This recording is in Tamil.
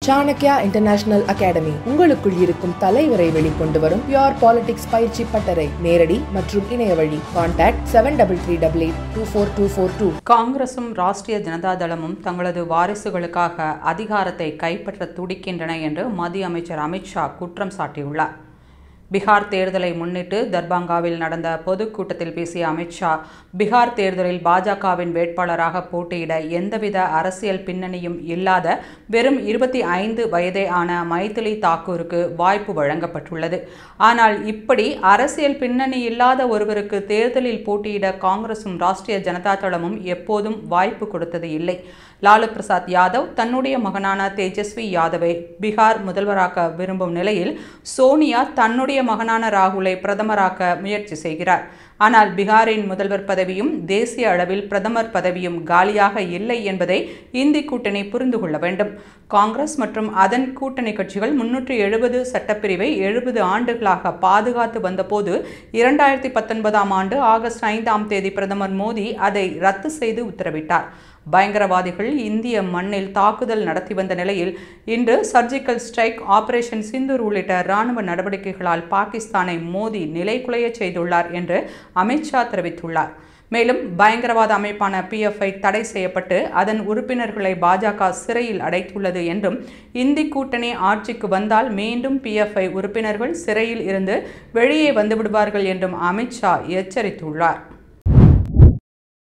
சாணக்யா இன்டர்நேஷனல் அகாடமி உங்களுக்குள் இருக்கும் தலைவரை வெளிக்கொண்டு வரும் பியூர் பாலிடிக்ஸ் பயிற்சி பட்டறை. நேரடி மற்றும் இணைய வழி. கான்டாக்ட் 7338824242. காங்கிரசும் ராஷ்டிரிய ஜனதா தளமும் தங்களது வாரிசுகளுக்காக அதிகாரத்தை கைப்பற்ற துடிக்கின்றன என்று மத்திய அமைச்சர் அமித்ஷா குற்றம் சாட்டியுள்ளார். பீகார் தேர்தலை முன்னிட்டு தர்பங்காவில் நடந்த பொதுக்கூட்டத்தில் பேசிய அமித்ஷா, பீகார் தேர்தலில் பாஜகவின் வேட்பாளராக போட்டியிட எந்தவித அரசியல் பின்னணியும் இல்லாத வெறும் 25 வயதே ஆன மைதிலி தாக்கூருக்கு வாய்ப்பு வழங்கப்பட்டுள்ளது. ஆனால் இப்படி அரசியல் பின்னணி இல்லாத ஒருவருக்கு தேர்தலில் போட்டியிட காங்கிரசும் ராஷ்டிரிய ஜனதா தளமும் எப்போதும் வாய்ப்பு கொடுத்தது இல்லை. லாலு பிரசாத் யாதவ் தன்னுடைய மகனான தேஜஸ்வி யாதவை பீகார் முதல்வராக்க விரும்பும் நிலையில் சோனியா தன்னுடைய மகனான ராகுலை பிரதமராக்க முயற்சி செய்கிறார். ஆனால் பீகாரின் முதல்வர் பதவியும் தேசிய அளவில் பிரதமர் பதவியும் காலியாக இல்லை என்பதை இந்தி கூட்டணி புரிந்து கொள்ள வேண்டும். காங்கிரஸ் மற்றும் அதன் கூட்டணி கட்சிகள் 370 சட்டப்பிரிவை 70 ஆண்டுகளாக பாதுகாத்து வந்தபோது 2019ஆம் ஆண்டு ஆகஸ்ட் 5ஆம் தேதி பிரதமர் மோடி அதை ரத்து செய்து உத்தரவிட்டார். பயங்கரவாதிகள் இந்திய மண்ணில் தாக்குதல் நடத்தி வந்த நிலையில் இன்று சர்ஜிக்கல் ஸ்ட்ரைக், ஆபரேஷன் சிந்தூர் உள்ளிட்ட இராணுவ நடவடிக்கைகளால் பாகிஸ்தானை மோடி நிலைகுலைய செய்துள்ளார் என்று அமித்ஷா தெரிவித்துள்ளார். மேலும் பயங்கரவாத அமைப்பான PFI தடை செய்யப்பட்டு அதன் உறுப்பினர்களை பாஜக சிறையில் அடைத்துள்ளது என்றும், இந்தி கூட்டணி ஆட்சிக்கு வந்தால் மீண்டும் PFI உறுப்பினர்கள் சிறையில் இருந்து வெளியே வந்துவிடுவார்கள் என்றும் அமித்ஷா எச்சரித்துள்ளார்.